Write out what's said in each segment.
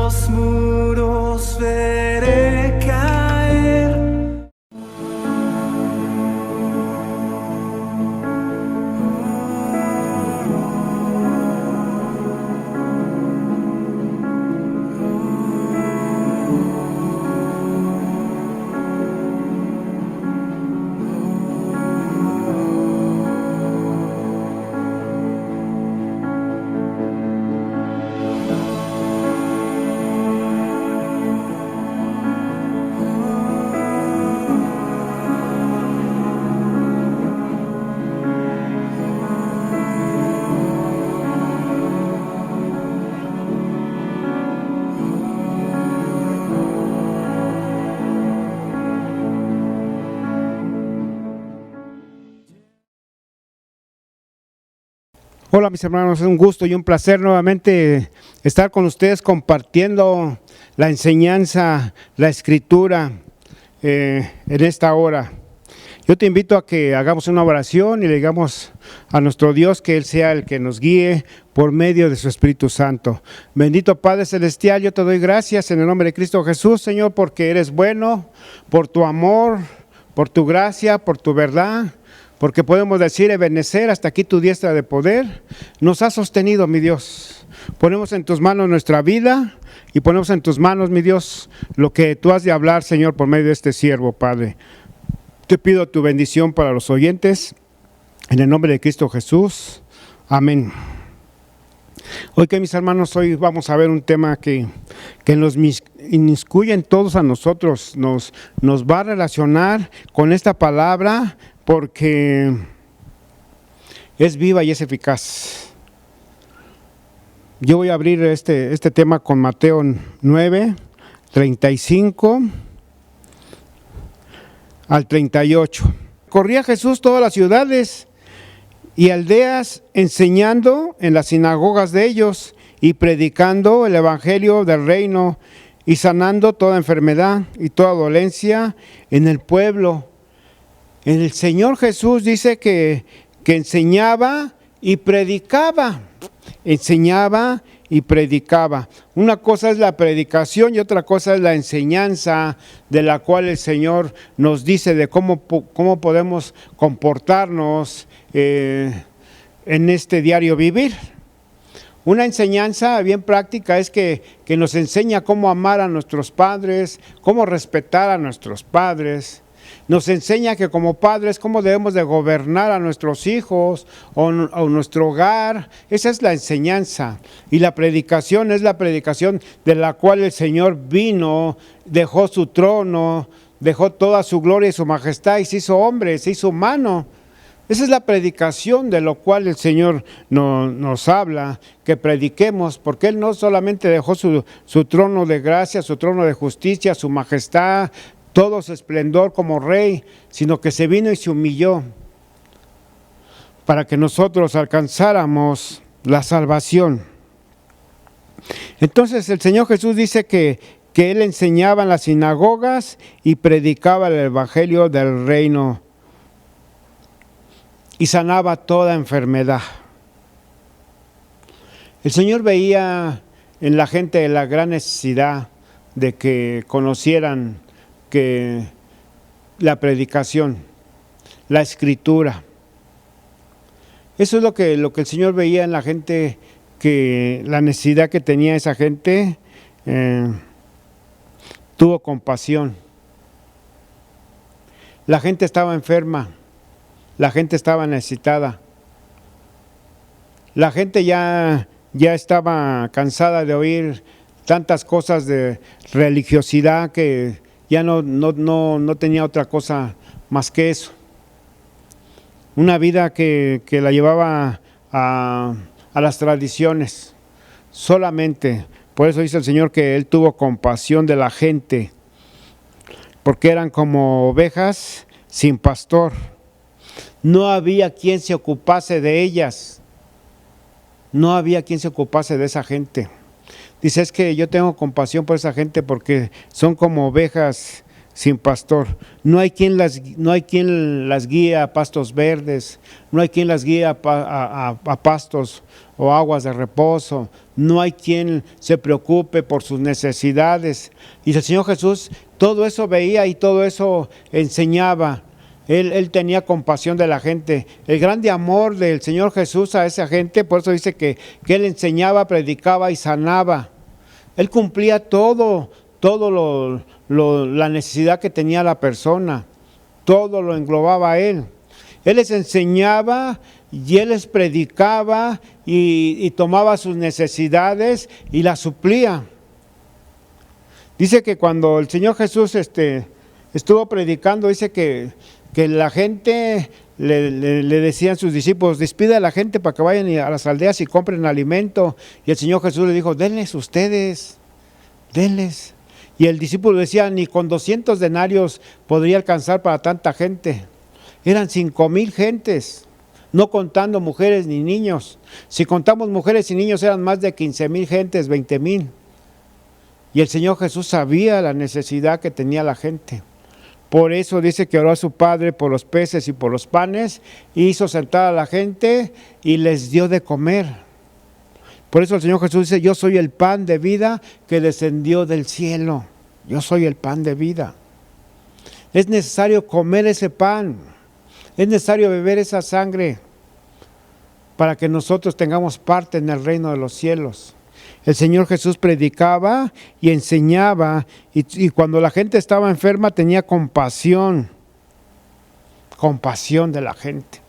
los muros veré caer. Hola mis hermanos, es un gusto y un placer nuevamente estar con ustedes compartiendo la enseñanza, la escritura en esta hora. Yo te invito a que hagamos una oración y le digamos a nuestro Dios que Él sea el que nos guíe por medio de su Espíritu Santo. Bendito Padre Celestial, yo te doy gracias en el nombre de Cristo Jesús, Señor, porque eres bueno, por tu amor, por tu gracia, por tu verdad. Porque podemos decir, Ebenezer, hasta aquí tu diestra de poder nos ha sostenido, mi Dios. Ponemos en tus manos nuestra vida y ponemos en tus manos, mi Dios, lo que tú has de hablar, Señor, por medio de este siervo, Padre. Te pido tu bendición para los oyentes, en el nombre de Cristo Jesús. Amén. Hoy que mis hermanos, hoy vamos a ver un tema que nos inmiscuye en todos a nosotros, nos va a relacionar con esta palabra, porque es viva y es eficaz. Yo voy a abrir este tema con Mateo 9, 35 al 38. Corría Jesús todas las ciudades y aldeas, enseñando en las sinagogas de ellos y predicando el evangelio del reino y sanando toda enfermedad y toda dolencia en el pueblo. El Señor Jesús dice que enseñaba y predicaba. Enseñaba y predicaba. Una cosa es la predicación y otra cosa es la enseñanza, de la cual el Señor nos dice de cómo podemos comportarnos en este diario vivir. Una enseñanza bien práctica es que nos enseña cómo amar a nuestros padres, cómo respetar a nuestros padres. Nos enseña que como padres cómo debemos de gobernar a nuestros hijos o nuestro hogar. Esa es la enseñanza. Y la predicación es la predicación de la cual el Señor vino, dejó su trono, dejó toda su gloria y su majestad y se hizo hombre, se hizo humano. Esa es la predicación de lo cual el Señor nos habla, que prediquemos, porque Él no solamente dejó su trono de gracia, su trono de justicia, su majestad, todo su esplendor como rey, sino que se vino y se humilló para que nosotros alcanzáramos la salvación. Entonces el Señor Jesús dice que Él enseñaba en las sinagogas y predicaba el evangelio del reino y sanaba toda enfermedad. El Señor veía en la gente la gran necesidad de que conocieran que la predicación, la escritura, eso es lo que el Señor veía en la gente, que la necesidad que tenía esa gente, tuvo compasión. La gente estaba enferma, la gente estaba necesitada, la gente ya estaba cansada de oír tantas cosas de religiosidad que ya no tenía otra cosa más que eso. Una vida que la llevaba a las tradiciones solamente. Por eso dice el Señor que Él tuvo compasión de la gente, porque eran como ovejas sin pastor. No había quien se ocupase de ellas. No había quien se ocupase de esa gente. Dice, es que yo tengo compasión por esa gente porque son como ovejas sin pastor. No hay quien las guíe a pastos verdes, no hay quien las guíe a pastos o aguas de reposo. no hay quien se preocupe por sus necesidades. Y el Señor Jesús todo eso veía y todo eso enseñaba. Él tenía compasión de la gente. El grande amor del Señor Jesús a esa gente, por eso dice que Él enseñaba, predicaba y sanaba. Él cumplía todo la necesidad que tenía la persona. Todo lo englobaba a Él. Él les enseñaba y Él les predicaba y tomaba sus necesidades y las suplía. Dice que cuando el Señor Jesús estuvo predicando, dice que la gente le decían a sus discípulos, despide a la gente para que vayan a las aldeas y compren alimento. Y el Señor Jesús le dijo, denles ustedes, denles. Y el discípulo decía, ni con 200 denarios podría alcanzar para tanta gente. Eran 5,000 gentes, no contando mujeres ni niños. Si contamos mujeres y niños eran más de 15,000 gentes, 20,000. Y el Señor Jesús sabía la necesidad que tenía la gente. Por eso dice que oró a su Padre por los peces y por los panes, hizo sentar a la gente y les dio de comer. Por eso el Señor Jesús dice, yo soy el pan de vida que descendió del cielo. Yo soy el pan de vida. Es necesario comer ese pan. Es necesario beber esa sangre para que nosotros tengamos parte en el reino de los cielos. El Señor Jesús predicaba y enseñaba y cuando la gente estaba enferma tenía compasión de la gente.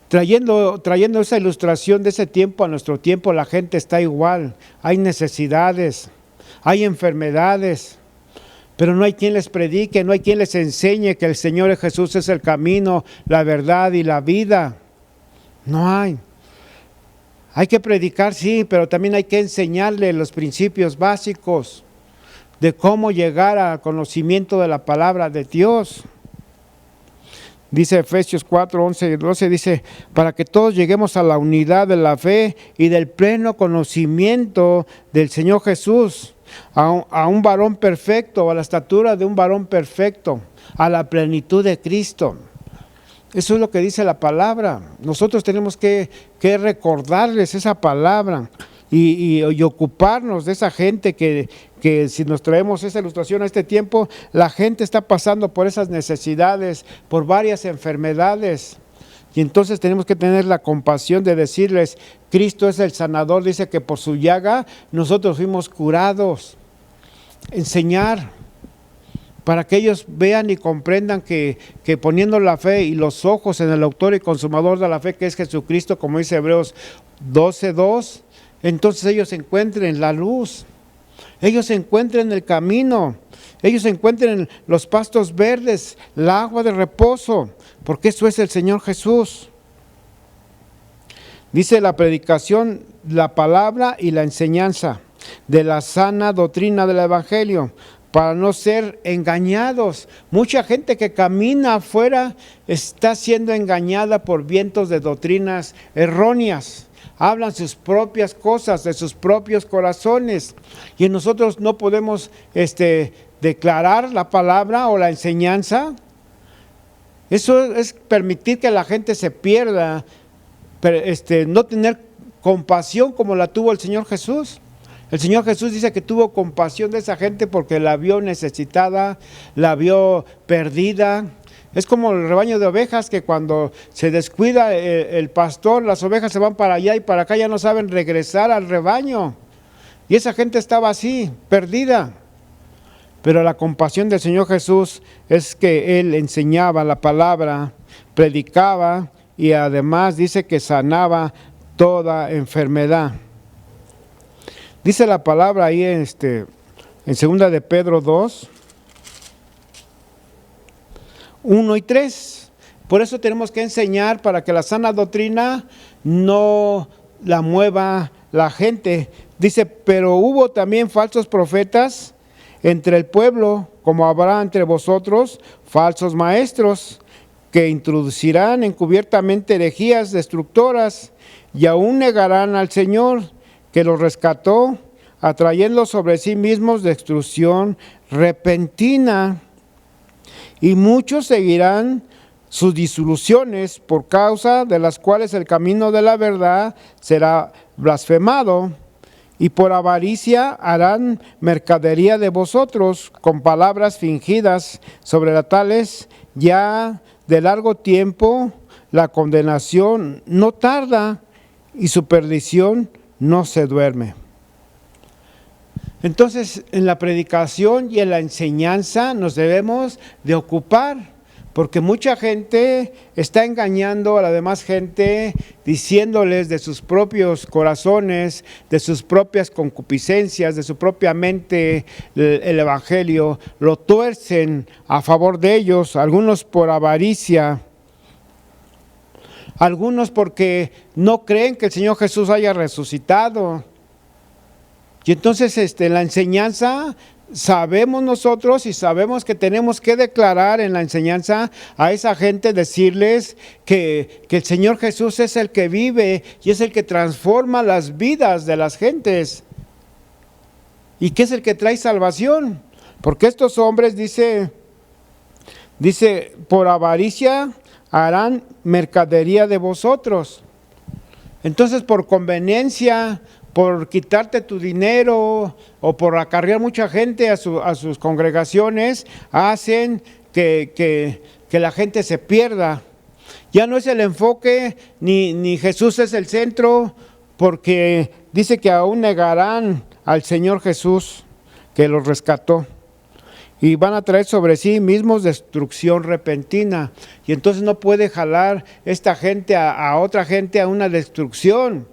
Trayendo esa ilustración de ese tiempo a nuestro tiempo, la gente está igual. Hay necesidades, hay enfermedades, pero no hay quien les predique, no hay quien les enseñe que el Señor Jesús es el camino, la verdad y la vida. No hay. Hay que predicar, sí, pero también hay que enseñarle los principios básicos de cómo llegar al conocimiento de la palabra de Dios. Dice Efesios 4, 11 y 12, dice, para que todos lleguemos a la unidad de la fe y del pleno conocimiento del Señor Jesús, a un varón perfecto, a la estatura de un varón perfecto, a la plenitud de Cristo. Eso es lo que dice la palabra. Nosotros tenemos que recordarles esa palabra y ocuparnos de esa gente que si nos traemos esa ilustración a este tiempo, la gente está pasando por esas necesidades, por varias enfermedades. Y entonces tenemos que tener la compasión de decirles, Cristo es el sanador, dice que por su llaga nosotros fuimos curados. Enseñar para que ellos vean y comprendan que poniendo la fe y los ojos en el autor y consumador de la fe, que es Jesucristo, como dice Hebreos 12:2, entonces ellos encuentren la luz, ellos encuentren el camino, ellos encuentren los pastos verdes, el agua de reposo, porque eso es el Señor Jesús. Dice la predicación, la palabra y la enseñanza de la sana doctrina del Evangelio, para no ser engañados. Mucha gente que camina afuera está siendo engañada por vientos de doctrinas erróneas. Hablan sus propias cosas de sus propios corazones. Y nosotros no podemos declarar la palabra o la enseñanza. Eso es permitir que la gente se pierda, no tener compasión como la tuvo el Señor Jesús. El Señor Jesús dice que tuvo compasión de esa gente porque la vio necesitada, la vio perdida. Es como el rebaño de ovejas que cuando se descuida el pastor, las ovejas se van para allá y para acá, ya no saben regresar al rebaño. Y esa gente estaba así, perdida. Pero la compasión del Señor Jesús es que Él enseñaba la palabra, predicaba y además dice que sanaba toda enfermedad. Dice la palabra ahí en 2 de Pedro 2, 1 y 3. Por eso tenemos que enseñar para que la sana doctrina no la mueva la gente. Dice, pero hubo también falsos profetas entre el pueblo, como habrá entre vosotros falsos maestros, que introducirán encubiertamente herejías destructoras y aún negarán al Señor, que los rescató, atrayendo sobre sí mismos destrucción repentina. Y muchos seguirán sus disoluciones, por causa de las cuales el camino de la verdad será blasfemado, y por avaricia harán mercadería de vosotros con palabras fingidas. Sobre las tales ya de largo tiempo la condenación no tarda y su perdición no se duerme. Entonces, en la predicación y en la enseñanza nos debemos de ocupar, porque mucha gente está engañando a la demás gente, diciéndoles de sus propios corazones, de sus propias concupiscencias, de su propia mente, el evangelio, lo tuercen a favor de ellos, algunos por avaricia, algunos porque no creen que el Señor Jesús haya resucitado. Y entonces la enseñanza, sabemos nosotros y sabemos que tenemos que declarar en la enseñanza a esa gente, decirles que el Señor Jesús es el que vive y es el que transforma las vidas de las gentes y que es el que trae salvación. Porque estos hombres, dice, por avaricia harán mercadería de vosotros. Entonces, por conveniencia, por quitarte tu dinero o por acarrear mucha gente a sus congregaciones, hacen que la gente se pierda. Ya no es el enfoque, ni Jesús es el centro, porque dice que aún negarán al Señor Jesús que los rescató. Y van a traer sobre sí mismos destrucción repentina. Y entonces no puede jalar esta gente a otra gente a una destrucción,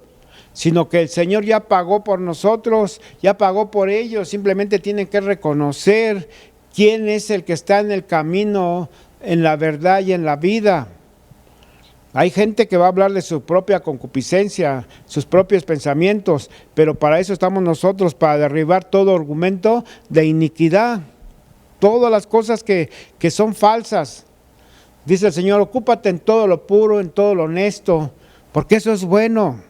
sino que el Señor ya pagó por nosotros, ya pagó por ellos. Simplemente tienen que reconocer quién es el que está en el camino, en la verdad y en la vida. Hay gente que va a hablar de su propia concupiscencia, sus propios pensamientos, pero para eso estamos nosotros, para derribar todo argumento de iniquidad, todas las cosas que son falsas. Dice el Señor, ocúpate en todo lo puro, en todo lo honesto, porque eso es bueno.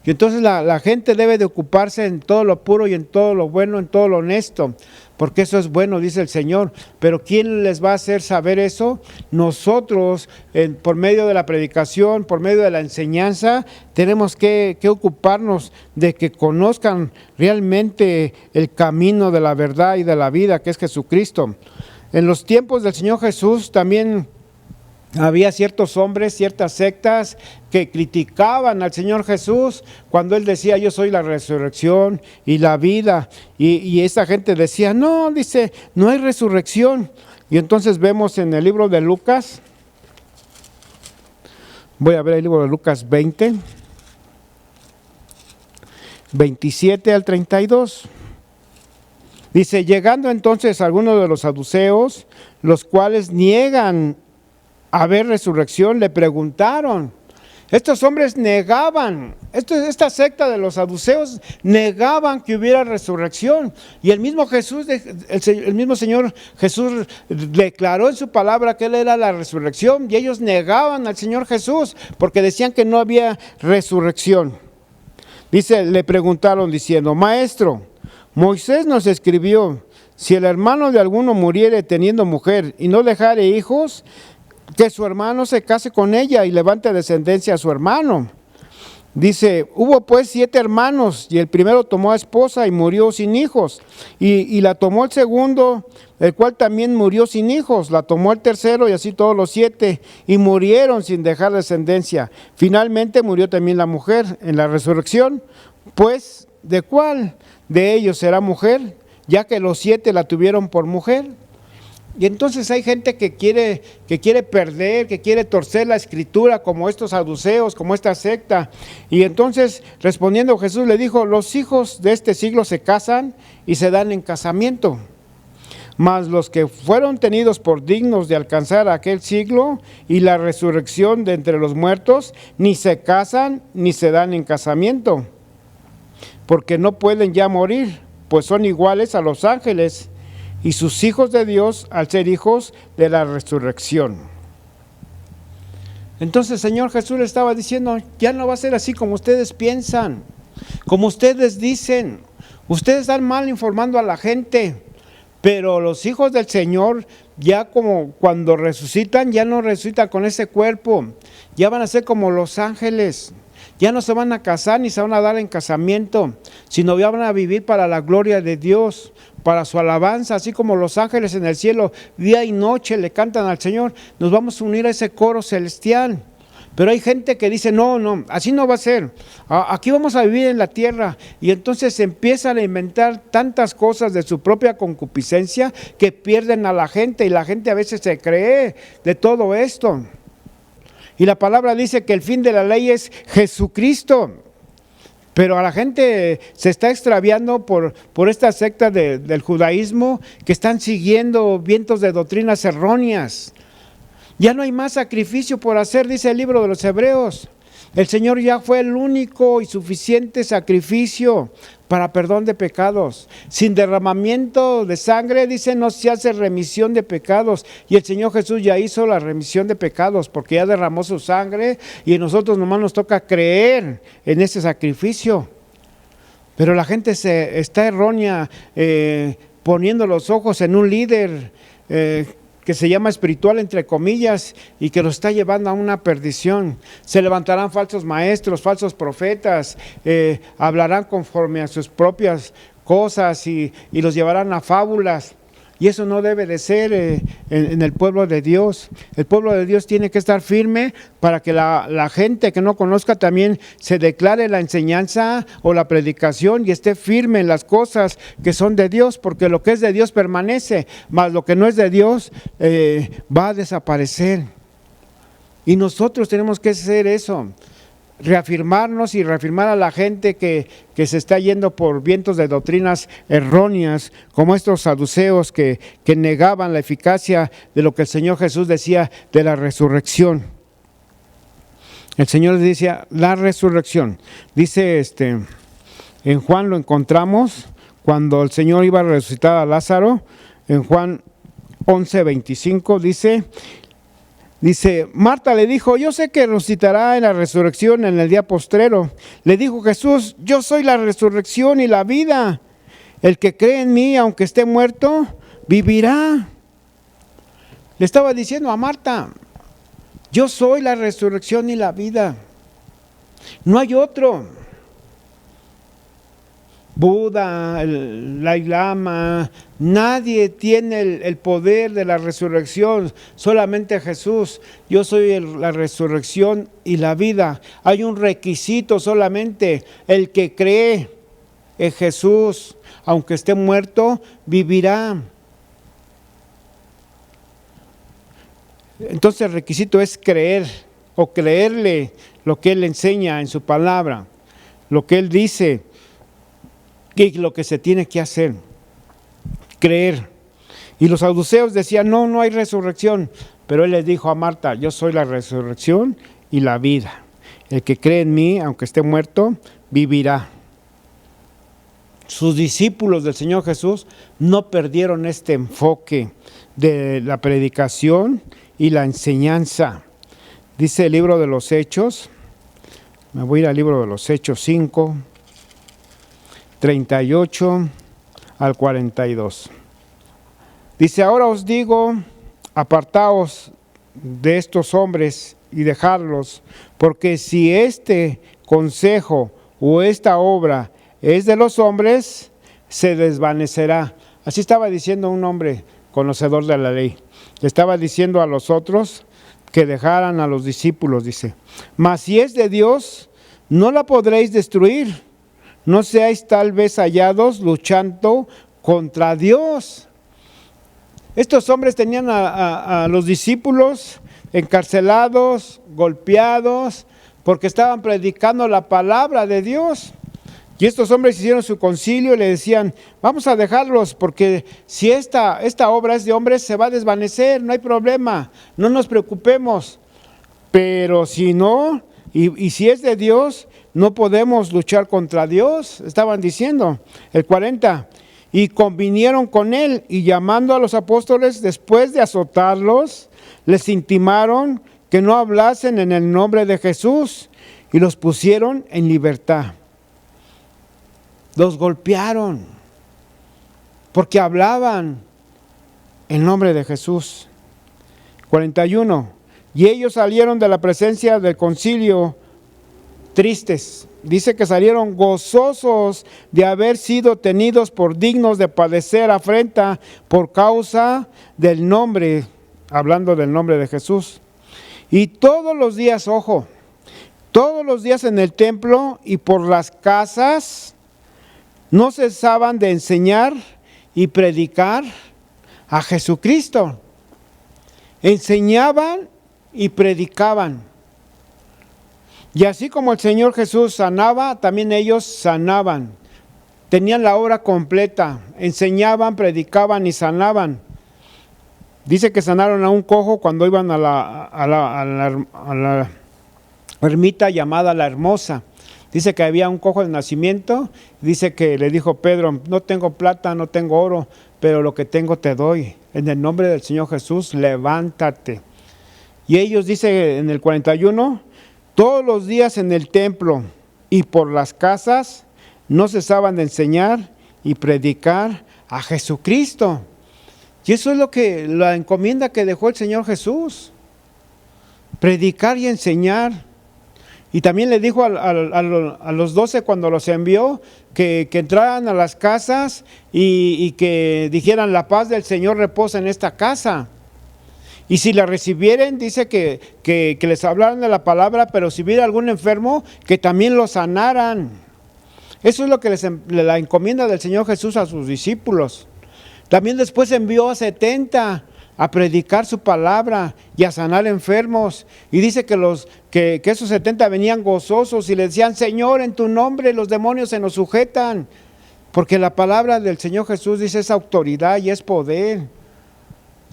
Y entonces la gente debe de ocuparse en todo lo puro y en todo lo bueno, en todo lo honesto, porque eso es bueno, dice el Señor. Pero ¿quién les va a hacer saber eso? Nosotros, por medio de la predicación, por medio de la enseñanza, tenemos que ocuparnos de que conozcan realmente el camino de la verdad y de la vida, que es Jesucristo. En los tiempos del Señor Jesús también había ciertos hombres, ciertas sectas que criticaban al Señor Jesús cuando Él decía, yo soy la resurrección y la vida. Y esa gente decía, no, dice, no hay resurrección. Y entonces vemos en el libro de Lucas, voy a ver el libro de Lucas 20, 27 al 32. Dice, llegando entonces algunos de los saduceos, los cuales niegan haber resurrección, le preguntaron. Estos hombres negaban, esta secta de los saduceos negaban que hubiera resurrección. Y el mismo Jesús, el mismo Señor Jesús declaró en su palabra que Él era la resurrección, y ellos negaban al Señor Jesús porque decían que no había resurrección. Dice, le preguntaron diciendo, Maestro, Moisés nos escribió, si el hermano de alguno muriere teniendo mujer y no dejare hijos, que su hermano se case con ella y levante descendencia a su hermano. Dice, hubo pues 7 hermanos, y el primero tomó a esposa y murió sin hijos, y la tomó el segundo, el cual también murió sin hijos, la tomó el tercero, y así todos los 7, y murieron sin dejar descendencia. Finalmente murió también la mujer en la resurrección. Pues, ¿de cuál de ellos será mujer? Ya que los 7 la tuvieron por mujer. Y entonces hay gente que quiere perder, que quiere torcer la escritura, como estos saduceos, como esta secta. Y entonces, respondiendo Jesús le dijo, los hijos de este siglo se casan y se dan en casamiento, mas los que fueron tenidos por dignos de alcanzar aquel siglo y la resurrección de entre los muertos, ni se casan ni se dan en casamiento, porque no pueden ya morir, pues son iguales a los ángeles, y sus hijos de Dios al ser hijos de la resurrección. Entonces el Señor Jesús le estaba diciendo, ya no va a ser así como ustedes piensan, como ustedes dicen. Ustedes están mal informando a la gente, pero los hijos del Señor, ya como cuando resucitan, ya no resucitan con ese cuerpo, ya van a ser como los ángeles. Ya no se van a casar ni se van a dar en casamiento, sino ya van a vivir para la gloria de Dios, para su alabanza, así como los ángeles en el cielo día y noche le cantan al Señor. Nos vamos a unir a ese coro celestial. Pero hay gente que dice, no, así no va a ser. Aquí vamos a vivir en la tierra. Y entonces empiezan a inventar tantas cosas de su propia concupiscencia que pierden a la gente. Y la gente a veces se cree de todo esto. Y la palabra dice que el fin de la ley es Jesucristo. Pero a la gente se está extraviando por esta secta del judaísmo, que están siguiendo vientos de doctrinas erróneas. Ya no hay más sacrificio por hacer, dice el libro de los Hebreos. El Señor ya fue el único y suficiente sacrificio para perdón de pecados. Sin derramamiento de sangre, dice, no se hace remisión de pecados. Y el Señor Jesús ya hizo la remisión de pecados porque ya derramó su sangre y a nosotros nomás nos toca creer en ese sacrificio. Pero la gente está errónea poniendo los ojos en un líder que se llama espiritual entre comillas y que lo está llevando a una perdición. Se levantarán falsos maestros, falsos profetas, hablarán conforme a sus propias cosas y los llevarán a fábulas. Y eso no debe de ser en el pueblo de Dios. El pueblo de Dios tiene que estar firme para que la gente que no conozca también se declare la enseñanza o la predicación y esté firme en las cosas que son de Dios, porque lo que es de Dios permanece, mas lo que no es de Dios va a desaparecer. Y nosotros tenemos que hacer eso, reafirmarnos y reafirmar a la gente que se está yendo por vientos de doctrinas erróneas, como estos saduceos que negaban la eficacia de lo que el Señor Jesús decía de la resurrección. El Señor decía la resurrección. Dice en Juan lo encontramos cuando el Señor iba a resucitar a Lázaro, en Juan 11:25 dice, Marta le dijo, yo sé que resucitará en la resurrección en el día postrero. Le dijo Jesús, yo soy la resurrección y la vida. El que cree en mí, aunque esté muerto, vivirá. Le estaba diciendo a Marta, yo soy la resurrección y la vida. No hay otro. Buda, el Dalai Lama, nadie tiene el poder de la resurrección, solamente Jesús. Yo soy la resurrección y la vida. Hay un requisito solamente, el que cree en Jesús, aunque esté muerto, vivirá. Entonces el requisito es creer o creerle lo que Él enseña en su palabra, lo que Él dice. Y lo que se tiene que hacer, creer. Y los saduceos decían, no hay resurrección. Pero Él les dijo a Marta, yo soy la resurrección y la vida. El que cree en mí, aunque esté muerto, vivirá. Sus discípulos del Señor Jesús no perdieron este enfoque de la predicación y la enseñanza. Dice el libro de los Hechos, me voy a ir al libro de los Hechos 5, 38 al 42. Dice, ahora os digo, apartaos de estos hombres y dejadlos, porque si este consejo o esta obra es de los hombres, se desvanecerá. Así estaba diciendo un hombre conocedor de la ley. Le estaba diciendo a los otros que dejaran a los discípulos, dice, mas si es de Dios, no la podréis destruir. No seáis tal vez hallados luchando contra Dios. Estos hombres tenían a los discípulos encarcelados, golpeados, porque estaban predicando la palabra de Dios. Y estos hombres hicieron su concilio y le decían, vamos a dejarlos, porque si esta obra es de hombres se va a desvanecer, no hay problema, no nos preocupemos. Pero si no, y si es de Dios, no podemos luchar contra Dios, estaban diciendo. El 40, y convinieron con él, y llamando a los apóstoles, después de azotarlos, les intimaron que no hablasen en el nombre de Jesús, y los pusieron en libertad. Los golpearon, porque hablaban en nombre de Jesús. 41, y ellos salieron de la presencia del concilio tristes. Dice que salieron gozosos de haber sido tenidos por dignos de padecer afrenta por causa del nombre, hablando del nombre de Jesús. Y todos los días, ojo, todos los días en el templo y por las casas no cesaban de enseñar y predicar a Jesucristo. Enseñaban y predicaban. Y así como el Señor Jesús sanaba, también ellos sanaban. Tenían la obra completa. Enseñaban, predicaban y sanaban. Dice que sanaron a un cojo cuando iban a la ermita llamada La Hermosa. Dice que había un cojo de nacimiento. Dice que le dijo Pedro: no tengo plata, no tengo oro, pero lo que tengo te doy. En el nombre del Señor Jesús, levántate. Y ellos, dice en el 41, todos los días en el templo y por las casas no cesaban de enseñar y predicar a Jesucristo. Y eso es la encomienda que dejó el Señor Jesús: predicar y enseñar. Y también le dijo a los 12 cuando los envió que entraran a las casas y que dijeran: la paz del Señor reposa en esta casa. Y si la recibieren, dice que les hablaran de la palabra, pero si hubiera algún enfermo, que también lo sanaran. Eso es lo que la encomienda del Señor Jesús a sus discípulos. También después envió a 70 a predicar su palabra y a sanar enfermos. Y dice que esos 70 venían gozosos y le decían: Señor, en tu nombre los demonios se nos sujetan. Porque la palabra del Señor Jesús, dice, es autoridad y es poder.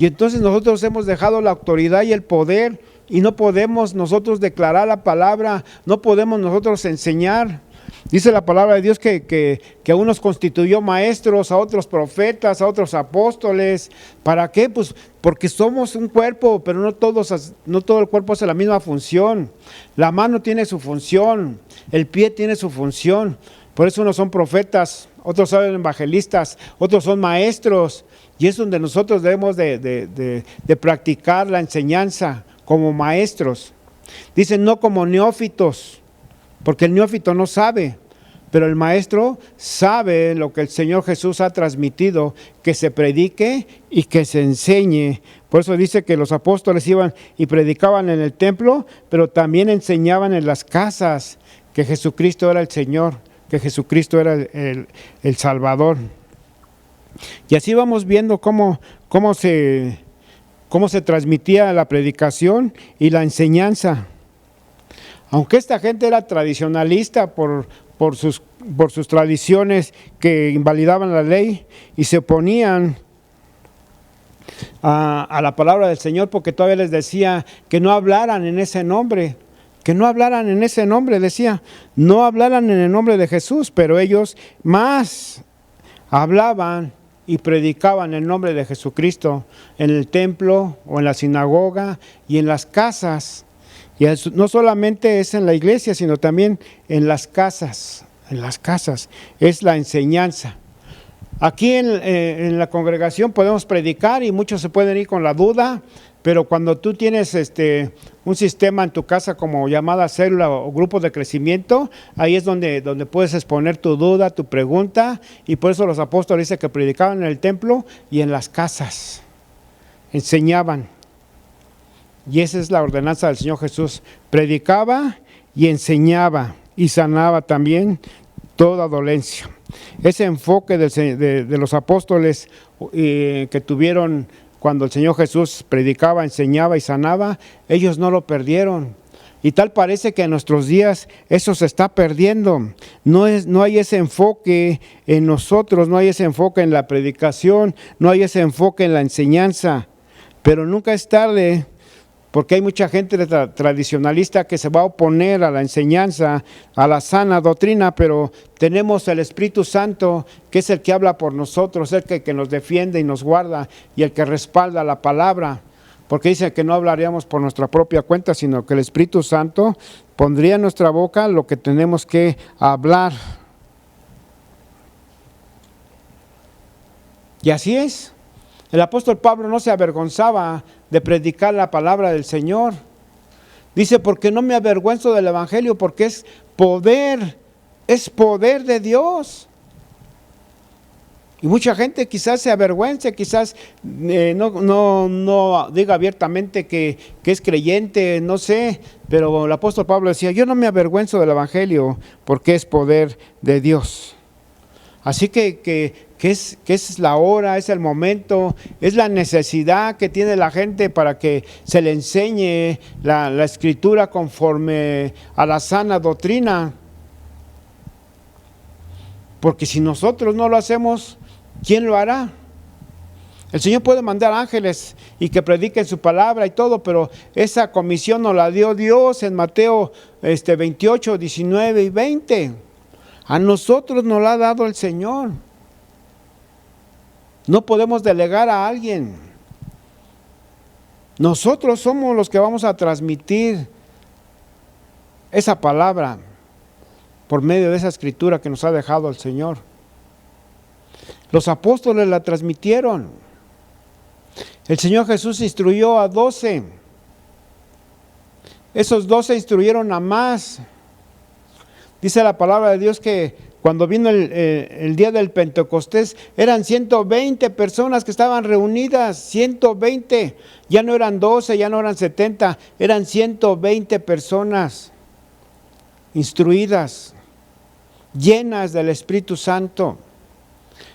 Y entonces nosotros hemos dejado la autoridad y el poder y no podemos nosotros declarar la palabra, no podemos nosotros enseñar. Dice la palabra de Dios que a unos constituyó maestros, a otros profetas, a otros apóstoles. ¿Para qué? Pues porque somos un cuerpo, pero no todo el cuerpo hace la misma función. La mano tiene su función, el pie tiene su función. Por eso unos son profetas, otros son evangelistas, otros son maestros. Y es donde nosotros debemos de practicar la enseñanza como maestros. Dicen: no como neófitos, porque el neófito no sabe, pero el maestro sabe lo que el Señor Jesús ha transmitido, que se predique y que se enseñe. Por eso dice que los apóstoles iban y predicaban en el templo, pero también enseñaban en las casas que Jesucristo era el Señor, que Jesucristo era el Salvador. Y así vamos viendo cómo se transmitía la predicación y la enseñanza. Aunque esta gente era tradicionalista por sus tradiciones que invalidaban la ley y se oponían a la palabra del Señor, porque todavía les decía que no hablaran en ese nombre, decía, no hablaran en el nombre de Jesús, pero ellos más hablaban y predicaban el nombre de Jesucristo en el templo o en la sinagoga y en las casas. Y no solamente es en la iglesia, sino también en las casas. Es la enseñanza. Aquí en la congregación podemos predicar y muchos se pueden ir con la duda, pero cuando tú tienes un sistema en tu casa como llamada célula o grupo de crecimiento, ahí es donde puedes exponer tu duda, tu pregunta, y por eso los apóstoles dicen que predicaban en el templo y en las casas, enseñaban. Y esa es la ordenanza del Señor Jesús: predicaba y enseñaba y sanaba también toda dolencia. Ese enfoque de los apóstoles que tuvieron cuando el Señor Jesús predicaba, enseñaba y sanaba, ellos no lo perdieron. Y tal parece que en nuestros días eso se está perdiendo. No hay ese enfoque en nosotros, no hay ese enfoque en la predicación, no hay ese enfoque en la enseñanza. Pero nunca es tarde, porque hay mucha gente tradicionalista que se va a oponer a la enseñanza, a la sana doctrina, pero tenemos el Espíritu Santo, que es el que habla por nosotros, el que nos defiende y nos guarda, y el que respalda la palabra, porque dice que no hablaríamos por nuestra propia cuenta, sino que el Espíritu Santo pondría en nuestra boca lo que tenemos que hablar. Y así es. El apóstol Pablo no se avergonzaba de predicar la palabra del Señor. Dice: porque no me avergüenzo del evangelio, porque es poder, es poder de Dios. Y mucha gente quizás se avergüence, quizás no diga abiertamente que es creyente, no sé, pero el apóstol Pablo decía, yo no me avergüenzo del evangelio porque es poder de Dios. Así que es la hora, es el momento, es la necesidad que tiene la gente para que se le enseñe la escritura conforme a la sana doctrina. Porque si nosotros no lo hacemos, ¿quién lo hará? El Señor puede mandar ángeles y que prediquen su palabra y todo, pero esa comisión nos la dio Dios en Mateo 28, 19 y 20. A nosotros nos la ha dado el Señor. No podemos delegar a alguien. Nosotros somos los que vamos a transmitir esa palabra por medio de esa escritura que nos ha dejado el Señor. Los apóstoles la transmitieron. El Señor Jesús instruyó a 12. Esos 12 instruyeron a más. Dice la palabra de Dios que cuando vino el día del Pentecostés, eran 120 personas que estaban reunidas, 120. Ya no eran 12, ya no eran 70, eran 120 personas instruidas, llenas del Espíritu Santo,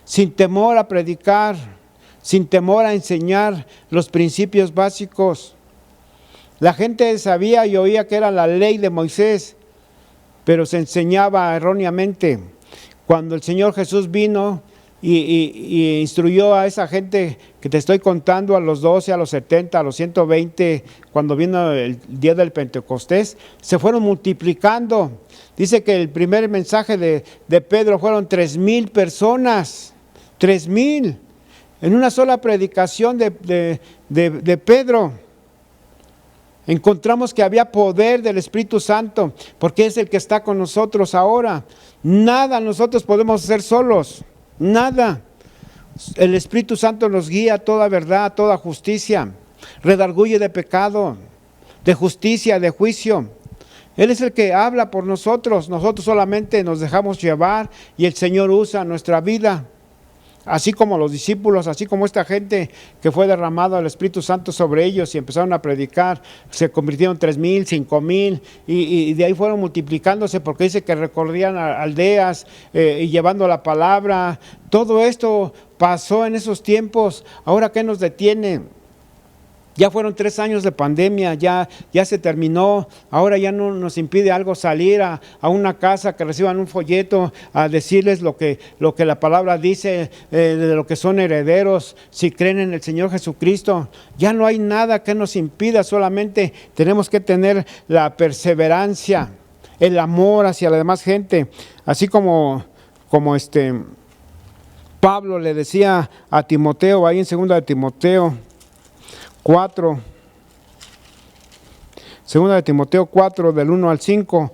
sin temor a predicar, sin temor a enseñar los principios básicos. La gente sabía y oía que era la ley de Moisés, pero se enseñaba erróneamente. Cuando el Señor Jesús vino y instruyó a esa gente que te estoy contando, a los 12, a los 70, a los 120, cuando vino el día del Pentecostés, se fueron multiplicando. Dice que el primer mensaje de Pedro fueron 3,000 personas, 3,000, en una sola predicación de Pedro. Encontramos que había poder del Espíritu Santo, porque es el que está con nosotros ahora. Nada nosotros podemos hacer solos, nada. El Espíritu Santo nos guía a toda verdad, toda justicia, redarguye de pecado, de justicia, de juicio. Él es el que habla por nosotros, nosotros solamente nos dejamos llevar y el Señor usa nuestra vida. Así como los discípulos, así como esta gente que fue derramado el Espíritu Santo sobre ellos y empezaron a predicar, se convirtieron 3,000, 5,000 y de ahí fueron multiplicándose, porque dice que recorrían aldeas y llevando la palabra. Todo esto pasó en esos tiempos. Ahora, ¿qué nos detiene? Ya fueron 3 años de pandemia, ya se terminó. Ahora ya no nos impide algo salir a una casa, que reciban un folleto a decirles lo que la palabra dice, de lo que son herederos, si creen en el Señor Jesucristo. Ya no hay nada que nos impida, solamente tenemos que tener la perseverancia, el amor hacia la demás gente. Así como Pablo le decía a Timoteo, ahí en 2 de Timoteo 4, 2 de Timoteo 4, del 1 al 5,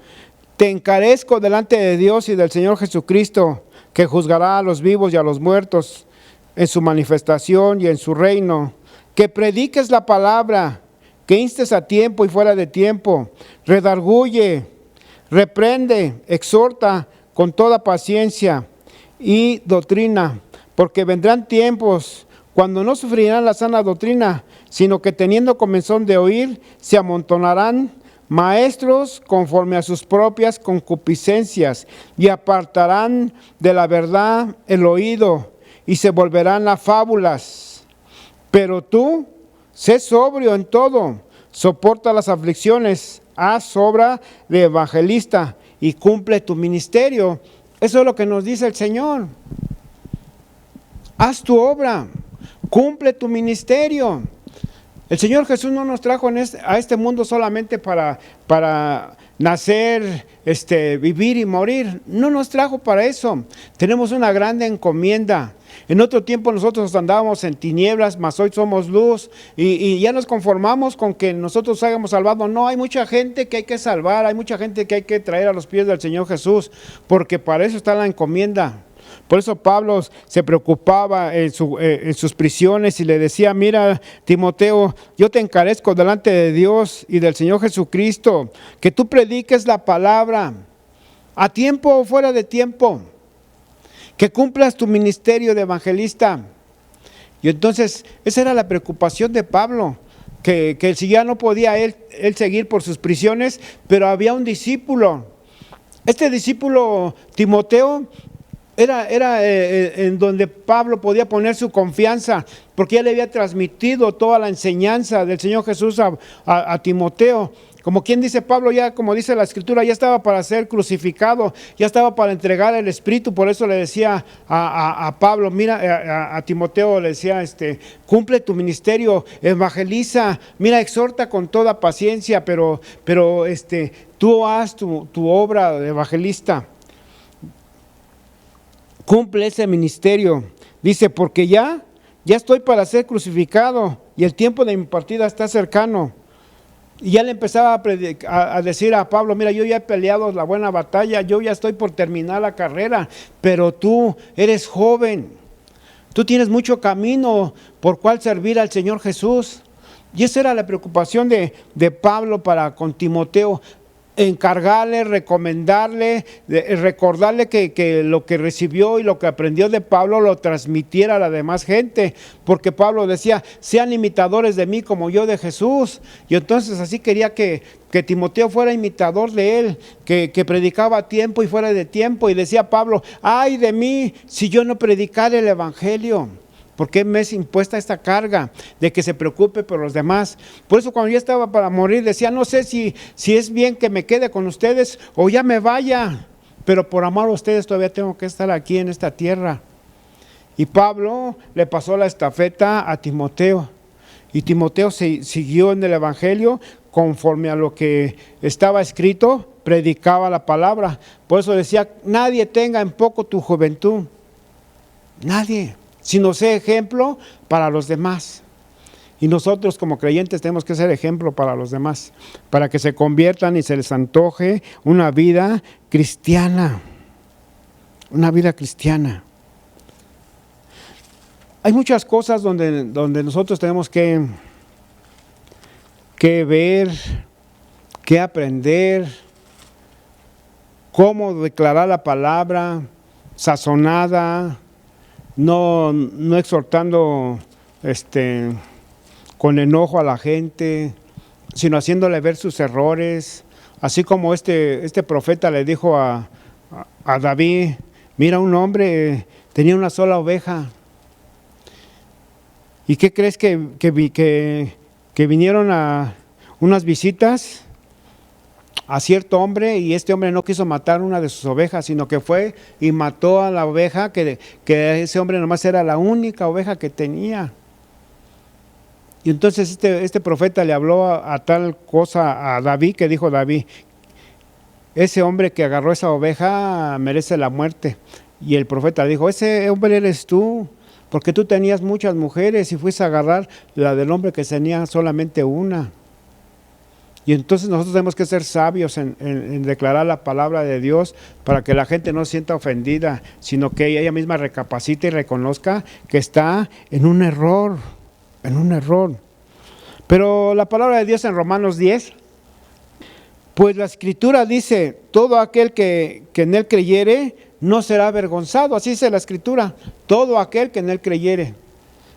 te encarezco delante de Dios y del Señor Jesucristo, que juzgará a los vivos y a los muertos en su manifestación y en su reino, que prediques la palabra, que instes a tiempo y fuera de tiempo, redarguye, reprende, exhorta con toda paciencia y doctrina, porque vendrán tiempos cuando no sufrirán la sana doctrina, sino que teniendo comezón de oír, se amontonarán maestros conforme a sus propias concupiscencias, y apartarán de la verdad el oído, y se volverán a fábulas. Pero tú, sé sobrio en todo, soporta las aflicciones, haz obra de evangelista, y cumple tu ministerio. Eso es lo que nos dice el Señor. Haz tu obra, cumple tu ministerio. El Señor Jesús no nos trajo a este mundo solamente para nacer, vivir y morir. No nos trajo para eso. Tenemos una grande encomienda. En otro tiempo nosotros andábamos en tinieblas, mas hoy somos luz, y ya nos conformamos con que nosotros hayamos salvado. No, hay mucha gente que hay que salvar, hay mucha gente que hay que traer a los pies del Señor Jesús, porque para eso está la encomienda. Por eso Pablo se preocupaba en sus prisiones y le decía, mira, Timoteo, yo te encarezco delante de Dios y del Señor Jesucristo, que tú prediques la palabra, a tiempo o fuera de tiempo, que cumplas tu ministerio de evangelista. Y entonces esa era la preocupación de Pablo, que si ya no podía él seguir por sus prisiones, pero había un discípulo. Este discípulo Timoteo era en donde Pablo podía poner su confianza, porque ya le había transmitido toda la enseñanza del Señor Jesús a Timoteo. Como quien dice, Pablo ya, como dice la Escritura, ya estaba para ser crucificado, ya estaba para entregar el Espíritu. Por eso le decía a Pablo, mira, a Timoteo le decía, cumple tu ministerio, evangeliza, mira, exhorta con toda paciencia, pero tú haz tu obra de evangelista. Cumple ese ministerio. Dice, porque ya estoy para ser crucificado y el tiempo de mi partida está cercano. Y ya le empezaba a decir a Pablo, mira, yo ya he peleado la buena batalla, yo ya estoy por terminar la carrera, pero tú eres joven, tú tienes mucho camino por cual servir al Señor Jesús. Y esa era la preocupación de Pablo para con Timoteo, encargarle, recomendarle, recordarle que lo que recibió y lo que aprendió de Pablo lo transmitiera a la demás gente, porque Pablo decía, sean imitadores de mí como yo de Jesús. Y entonces así quería que Timoteo fuera imitador de él, que predicaba a tiempo y fuera de tiempo. Y decía Pablo, ay de mí si yo no predicara el evangelio. ¿Por qué me es impuesta esta carga de que se preocupe por los demás? Por eso cuando yo estaba para morir decía, no sé si es bien que me quede con ustedes o ya me vaya, pero por amor a ustedes todavía tengo que estar aquí en esta tierra. Y Pablo le pasó la estafeta a Timoteo, y Timoteo siguió en el evangelio conforme a lo que estaba escrito, predicaba la palabra. Por eso decía, nadie tenga en poco tu juventud, nadie, sino sé ejemplo para los demás. Y nosotros como creyentes tenemos que ser ejemplo para los demás, para que se conviertan y se les antoje una vida cristiana. Una vida cristiana. Hay muchas cosas donde nosotros tenemos que ver, que aprender, cómo declarar la palabra sazonada, no exhortando con enojo a la gente, sino haciéndole ver sus errores, así como este profeta le dijo a David, mira, un hombre tenía una sola oveja. ¿Y qué crees que vinieron a unas visitas a cierto hombre, y este hombre no quiso matar una de sus ovejas, sino que fue y mató a la oveja, que ese hombre nomás era la única oveja que tenía? Y entonces este profeta le habló a tal cosa a David, que dijo David, ese hombre que agarró esa oveja merece la muerte. Y el profeta le dijo, ese hombre eres tú, porque tú tenías muchas mujeres y fuiste a agarrar la del hombre que tenía solamente una. Y entonces nosotros tenemos que ser sabios en declarar la palabra de Dios para que la gente no se sienta ofendida, sino que ella misma recapacite y reconozca que está en un error, Pero la palabra de Dios en Romanos 10, pues la Escritura dice, todo aquel que en él creyere no será avergonzado. Así dice la Escritura, todo aquel que en él creyere.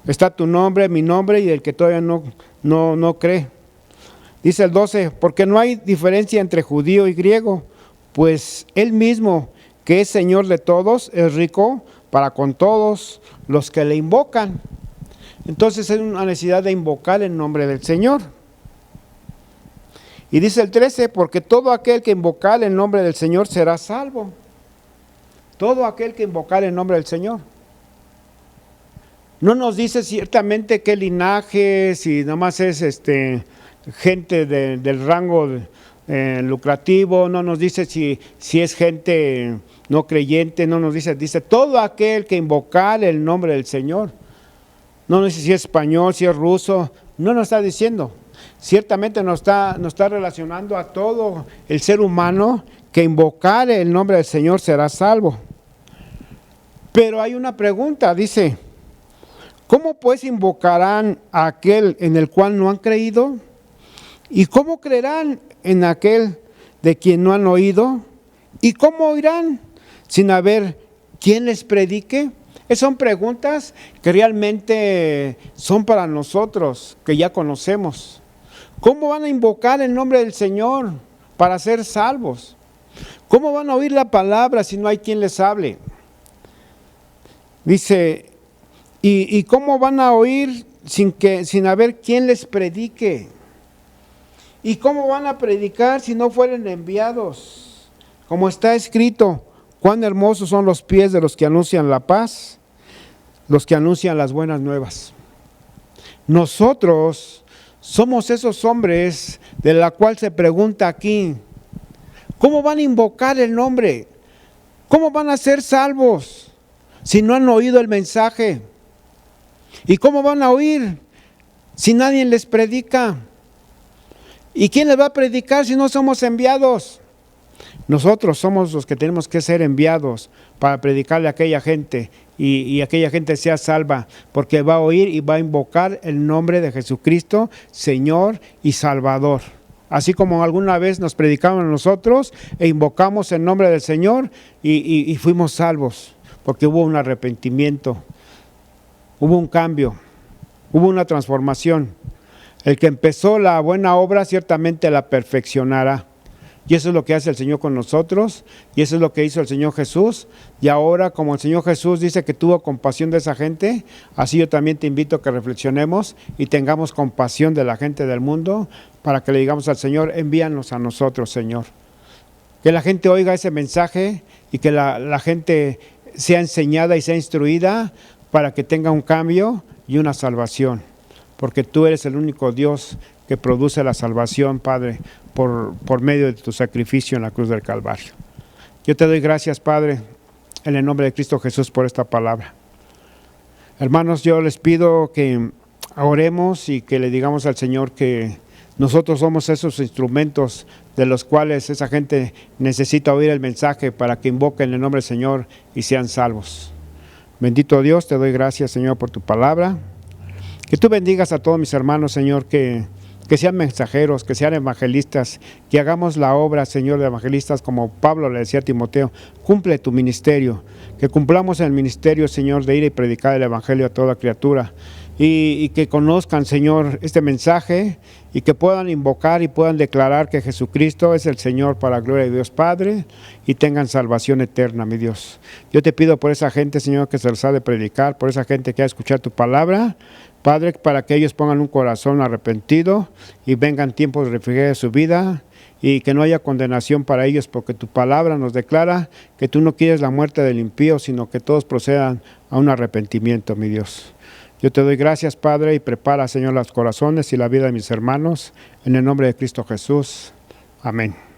Está tu nombre, mi nombre y el que todavía no cree. Dice el 12, porque no hay diferencia entre judío y griego, pues él mismo, que es Señor de todos, es rico para con todos los que le invocan. Entonces es una necesidad de invocar el nombre del Señor. Y dice el 13, porque todo aquel que invocar el nombre del Señor será salvo. Todo aquel que invocar el nombre del Señor. No nos dice ciertamente qué linaje, si nomás es gente del rango lucrativo, no nos dice si es gente no creyente, no nos dice todo aquel que invocar el nombre del Señor. No nos dice si es español, si es ruso, no nos está diciendo. Ciertamente nos está relacionando a todo el ser humano que invocar el nombre del Señor será salvo. Pero hay una pregunta, dice, ¿cómo pues invocarán a aquel en el cual no han creído? ¿Y cómo creerán en aquel de quien no han oído? ¿Y cómo oirán sin haber quien les predique? Esas son preguntas que realmente son para nosotros, que ya conocemos. ¿Cómo van a invocar el nombre del Señor para ser salvos? ¿Cómo van a oír la palabra si no hay quien les hable? Dice, ¿y cómo van a oír sin haber quien les predique? ¿Y cómo van a predicar si no fueren enviados? Como está escrito, cuán hermosos son los pies de los que anuncian la paz, los que anuncian las buenas nuevas. Nosotros somos esos hombres de la cual se pregunta aquí, ¿cómo van a invocar el nombre? ¿Cómo van a ser salvos si no han oído el mensaje? ¿Y cómo van a oír si nadie les predica? ¿Y quién les va a predicar si no somos enviados? Nosotros somos los que tenemos que ser enviados para predicarle a aquella gente y aquella gente sea salva, porque va a oír y va a invocar el nombre de Jesucristo, Señor y Salvador. Así como alguna vez nos predicaron a nosotros e invocamos el nombre del Señor y fuimos salvos, porque hubo un arrepentimiento, hubo un cambio, hubo una transformación. El que empezó la buena obra ciertamente la perfeccionará. Y eso es lo que hace el Señor con nosotros, y eso es lo que hizo el Señor Jesús. Y ahora, como el Señor Jesús dice que tuvo compasión de esa gente, así yo también te invito a que reflexionemos y tengamos compasión de la gente del mundo, para que le digamos al Señor, envíanos a nosotros, Señor. Que la gente oiga ese mensaje y que la gente sea enseñada y sea instruida para que tenga un cambio y una salvación. Porque tú eres el único Dios que produce la salvación, Padre, por medio de tu sacrificio en la cruz del Calvario. Yo te doy gracias, Padre, en el nombre de Cristo Jesús, por esta palabra. Hermanos, yo les pido que oremos y que le digamos al Señor que nosotros somos esos instrumentos de los cuales esa gente necesita oír el mensaje para que invoquen el nombre del Señor y sean salvos. Bendito Dios, te doy gracias, Señor, por tu palabra. Que tú bendigas a todos mis hermanos, Señor, que sean mensajeros, que sean evangelistas, que hagamos la obra, Señor, de evangelistas, como Pablo le decía a Timoteo, cumple tu ministerio, que cumplamos el ministerio, Señor, de ir y predicar el evangelio a toda criatura, y que conozcan, Señor, este mensaje, y que puedan invocar y puedan declarar que Jesucristo es el Señor para la gloria de Dios Padre, y tengan salvación eterna, mi Dios. Yo te pido por esa gente, Señor, que se les ha de predicar, por esa gente que ha de escuchar tu palabra, Padre, para que ellos pongan un corazón arrepentido y vengan tiempos de refrigerio de su vida y que no haya condenación para ellos, porque tu palabra nos declara que tú no quieres la muerte del impío, sino que todos procedan a un arrepentimiento, mi Dios. Yo te doy gracias, Padre, y prepara, Señor, los corazones y la vida de mis hermanos, en el nombre de Cristo Jesús. Amén.